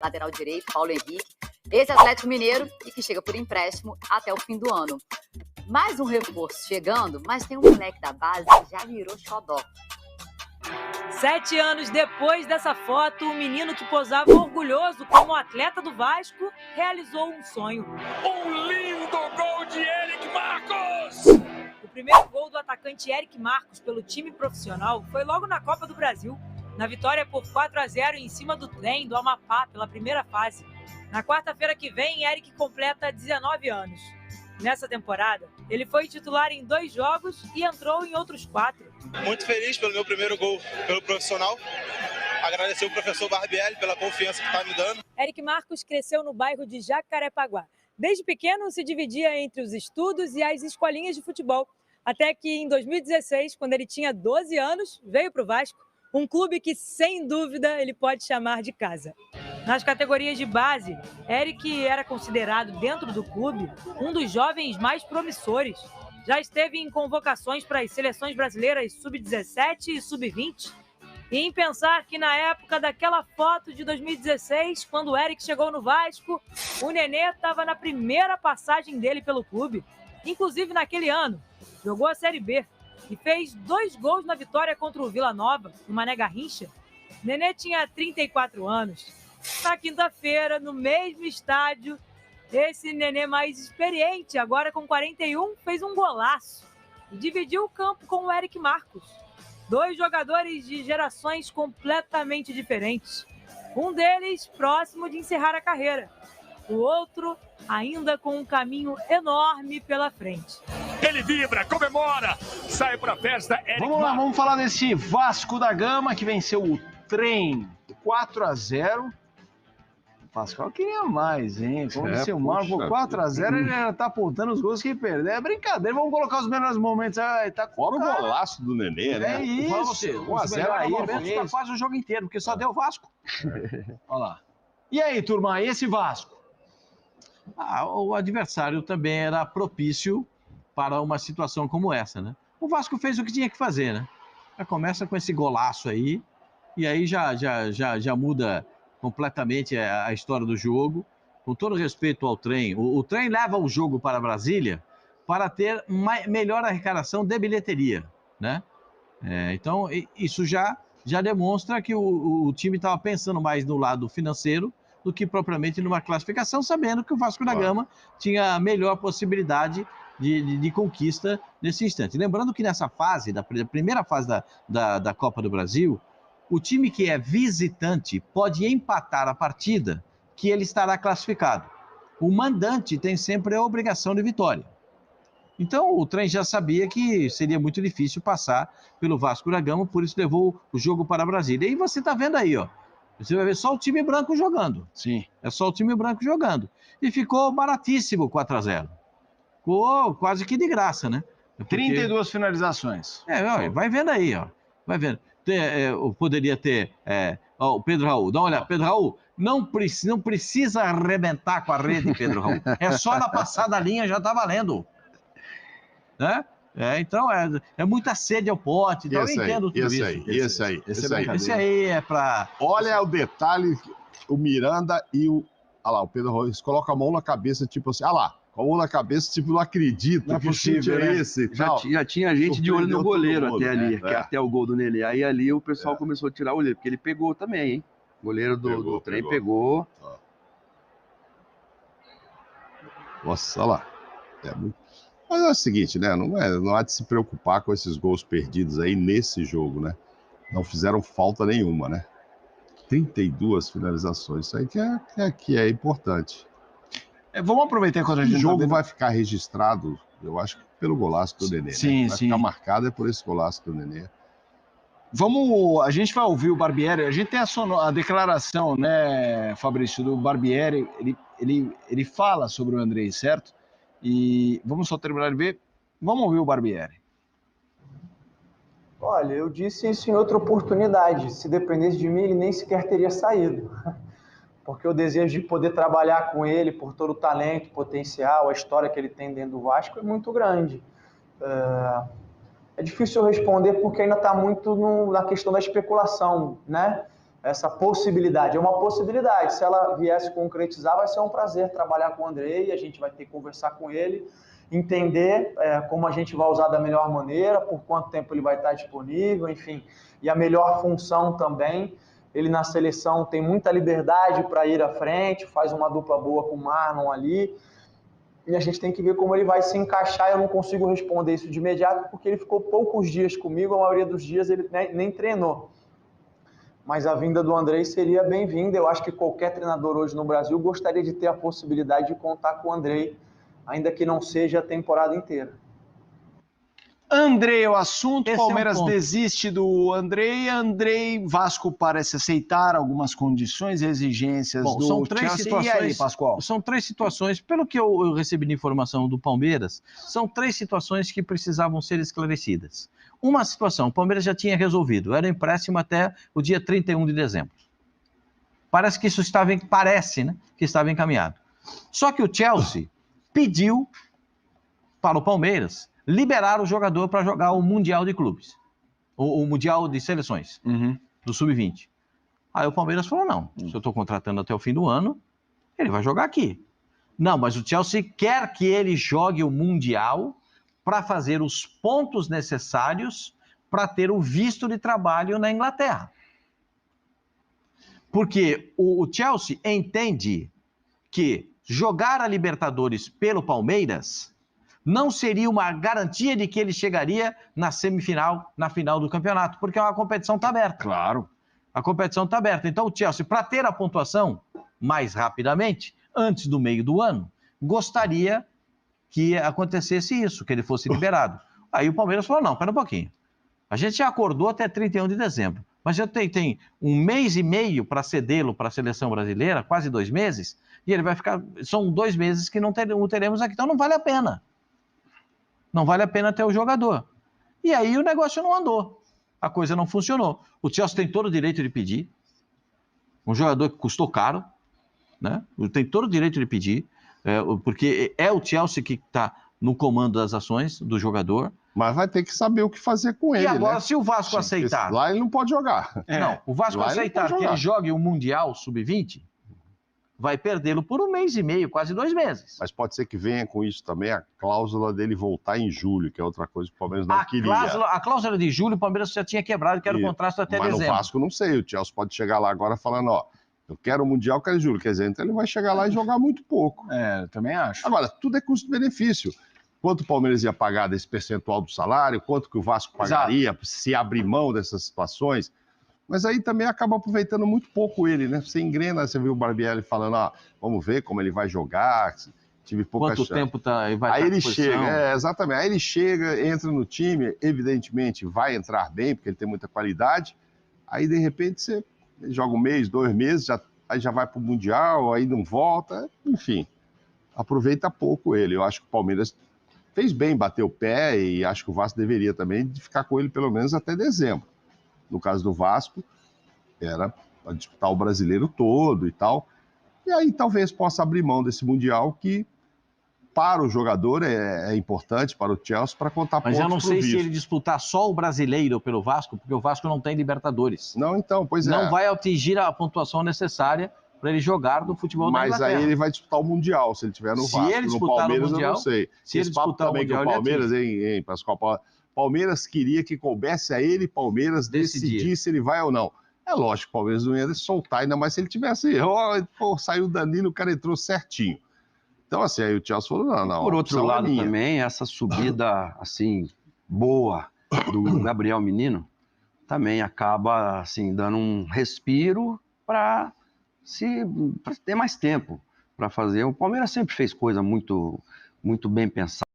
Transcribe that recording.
lateral direito, Paulo Henrique. Esse Atlético Mineiro e que chega por empréstimo até o fim do ano. Mais um reforço chegando, mas tem um moleque da base que já virou xodó. 7 anos depois dessa foto, o menino que posava orgulhoso como atleta do Vasco realizou um sonho. Um lindo gol de Eric Marcos! O primeiro gol do atacante Eric Marcos pelo time profissional foi logo na Copa do Brasil, na vitória por 4-0 em cima do Trem do Amapá pela primeira fase. Na quarta-feira que vem, Eric completa 19 anos. Nessa temporada, ele foi titular em 2 jogos e entrou em outros 4. Muito feliz pelo meu primeiro gol pelo profissional. Agradecer o professor Barbieri pela confiança que está me dando. Eric Marcos cresceu no bairro de Jacarepaguá. Desde pequeno se dividia entre os estudos e as escolinhas de futebol. Até que em 2016, quando ele tinha 12 anos, veio para o Vasco, um clube que, sem dúvida, ele pode chamar de casa. Nas categorias de base, Eric era considerado, dentro do clube, um dos jovens mais promissores. Já esteve em convocações para as seleções brasileiras sub-17 e sub-20. E em pensar que na época daquela foto de 2016, quando o Eric chegou no Vasco, o Nenê estava na primeira passagem dele pelo clube. Inclusive naquele ano, jogou a Série B e fez 2 gols na vitória contra o Vila Nova, no Mané Garrincha. Nenê tinha 34 anos. Na quinta-feira, no mesmo estádio, esse Nenê mais experiente, agora com 41, fez um golaço e dividiu o campo com o Eric Marcos. 2 jogadores de gerações completamente diferentes. Um deles próximo de encerrar a carreira. O outro ainda com um caminho enorme pela frente. Ele vibra, comemora, sai pra festa. Eric Vamos lá, Marcos. vamos falar desse Vasco da Gama que venceu o Trem 4-0. O Pascoal queria mais, hein? Como disse o Marco, 4-0, ele já tá apontando os gols que perdeu. É brincadeira, vamos colocar os melhores momentos. Tá Fora o golaço do Nenê, né? É isso. 1-0 aí, aí, tá quase o jogo inteiro, porque só deu Vasco. Olha lá. E aí, turma, e esse Vasco? O adversário também era propício para uma situação como essa, né? O Vasco fez o que tinha que fazer, né? Já começa com esse golaço aí, e aí já muda completamente a história do jogo. Com todo respeito ao Trem, o Trem leva o jogo para Brasília para ter melhor arrecadação de bilheteria, né? Então, isso já demonstra que o time estava pensando mais no lado financeiro do que propriamente numa classificação, sabendo que o Vasco da Gama tinha a melhor possibilidade de conquista nesse instante. Lembrando que nessa fase, da primeira fase da Copa do Brasil, o time que é visitante pode empatar a partida que ele estará classificado. O mandante tem sempre a obrigação de vitória. Então o Trem já sabia que seria muito difícil passar pelo Vasco da Gama, por isso levou o jogo para Brasília. E você está vendo aí, ó. Você vai ver só o time branco jogando. Sim. É só o time branco jogando. E ficou baratíssimo 4-0. Ficou quase que de graça, né? Porque... 32 finalizações. Vai vendo aí, ó. Vai vendo. Poderia ter... o Pedro Raul, dá uma olhada. Pedro Raul, não precisa arrebentar com a rede, Pedro Raul. É só na passada linha, já tá valendo. Né? Então é muita sede ao pote. Então eu entendo tudo isso. Esse aí é pra... Olha o detalhe, o Miranda e o... Olha lá, o Pedro Raul, eles colocam a mão na cabeça, tipo assim, olha lá, com a mão na cabeça, tipo, não acredito. Não é possível, né? Já tinha gente de olho no goleiro até ali, que até o gol do Nenê. Aí ali o pessoal começou a tirar o olho, porque ele pegou também, hein? O goleiro do Trem pegou. Nossa, olha lá. Mas é o seguinte, né? Não há de se preocupar com esses gols perdidos aí nesse jogo, né? Não fizeram falta nenhuma, né? 32 finalizações, isso aí que é importante. Vamos aproveitar quando a gente... O jogo vai ficar registrado, eu acho, pelo golaço do Nenê. Sim, né? Vai ficar marcado por esse golaço do Nenê. A gente vai ouvir o Barbieri, a gente tem a declaração, né, Fabrício, do Barbieri, ele fala sobre o Andrei, certo? E vamos só terminar de ver, vamos ouvir o Barbieri. Olha, eu disse isso em outra oportunidade, se dependesse de mim ele nem sequer teria saído, porque o desejo de poder trabalhar com ele por todo o talento, potencial, a história que ele tem dentro do Vasco é muito grande. É difícil eu responder porque ainda está muito na questão da especulação, né? essa possibilidade. É uma possibilidade. Se ela viesse concretizar, vai ser um prazer trabalhar com o Andrei. A gente vai ter que conversar com ele, entender como a gente vai usar da melhor maneira, por quanto tempo ele vai estar disponível, enfim. E a melhor função também. Ele na seleção tem muita liberdade para ir à frente, faz uma dupla boa com o Marlon ali. E a gente tem que ver como ele vai se encaixar. Eu não consigo responder isso de imediato, porque ele ficou poucos dias comigo, a maioria dos dias ele nem treinou. Mas a vinda do Andrei seria bem-vinda. Eu acho que qualquer treinador hoje no Brasil gostaria de ter a possibilidade de contar com o Andrei, ainda que não seja a temporada inteira. Andrei, o assunto, Esse Palmeiras é um desiste do Andrei, Vasco parece aceitar algumas condições e exigências do são três Chelsea. situações, E aí, Pascoal? São 3 situações, pelo que eu recebi de informação do Palmeiras, são 3 situações que precisavam ser esclarecidas. Uma situação, o Palmeiras já tinha resolvido, era empréstimo até o dia 31 de dezembro. Parece que isso estava encaminhado. Só que o Chelsea pediu para o Palmeiras liberar o jogador para jogar o Mundial de Clubes, o Mundial de Seleções, do Sub-20. Aí o Palmeiras falou, não, se eu estou contratando até o fim do ano, ele vai jogar aqui. Não, mas o Chelsea quer que ele jogue o Mundial para fazer os pontos necessários para ter o visto de trabalho na Inglaterra. Porque o Chelsea entende que jogar a Libertadores pelo Palmeiras não seria uma garantia de que ele chegaria na semifinal, na final do campeonato, porque a competição está aberta. Claro. A competição está aberta. Então o Chelsea, para ter a pontuação mais rapidamente, antes do meio do ano, gostaria que acontecesse isso, que ele fosse liberado. Aí o Palmeiras falou, não, pera um pouquinho. A gente já acordou até 31 de dezembro, mas eu tenho 1 mês e meio para cedê-lo para a seleção brasileira, quase 2 meses, e ele vai ficar... São 2 meses que não teremos aqui, então não vale a pena. Não vale a pena ter o jogador. E aí o negócio não andou. A coisa não funcionou. O Chelsea tem todo o direito de pedir. Um jogador que custou caro, né? Tem todo o direito de pedir, porque é o Chelsea que está no comando das ações do jogador. Mas vai ter que saber o que fazer com ele, E agora, né? se o Vasco aceitar... Lá ele não pode jogar. Não, o Vasco aceitar que ele jogue o Mundial Sub-20... vai perdê-lo por 1 mês e meio, quase 2 meses. Mas pode ser que venha com isso também a cláusula dele voltar em julho, que é outra coisa que o Palmeiras não queria. A cláusula de julho, o Palmeiras já tinha quebrado, que era o contrato até dezembro. Mas no Vasco não sei, o Chelsea pode chegar lá agora falando, ó, eu quero o Mundial, quero em julho. Quer dizer, então ele vai chegar lá e jogar muito pouco. Eu também acho. Agora, tudo é custo-benefício. Quanto o Palmeiras ia pagar desse percentual do salário, quanto que o Vasco pagaria se abrir mão dessas situações. Mas aí também acaba aproveitando muito pouco ele, né? Você engrena, você viu o Barbieri falando, vamos ver como ele vai jogar, tive pouca Quanto chance. tempo vai aí ele posição? chega, exatamente, aí ele chega, entra no time, evidentemente vai entrar bem, porque ele tem muita qualidade, aí de repente você joga 1 mês, 2 meses, aí já vai para o Mundial, aí não volta, enfim, aproveita pouco ele. Eu acho que o Palmeiras fez bem, bateu o pé, e acho que o Vasco deveria também ficar com ele pelo menos até dezembro. No caso do Vasco, era para disputar o brasileiro todo e tal. E aí talvez possa abrir mão desse Mundial que, para o jogador, é importante, para o Chelsea, para contar pontos. Mas eu não sei se ele disputar só o brasileiro pelo Vasco, porque o Vasco não tem Libertadores. Não, então, pois é. Não vai atingir a pontuação necessária para ele jogar no futebol da Inglaterra. Mas aí ele vai disputar o Mundial, se ele tiver no Vasco. Se ele disputar no Palmeiras, no Mundial, eu não sei. Se ele disputar o Mundial, que o Palmeiras, hein, Pascoal? Palmeiras queria que coubesse a ele, Palmeiras, decidir se ele vai ou não. É lógico, o Palmeiras não ia soltar, ainda mais se ele tivesse... saiu o Danilo, o cara entrou certinho. Então, assim, aí o Chelsea falou, não. Por outro lado também, essa subida, assim, boa do Gabriel Menino, também acaba, assim, dando um respiro para ter mais tempo para fazer. O Palmeiras sempre fez coisa muito, muito bem pensada.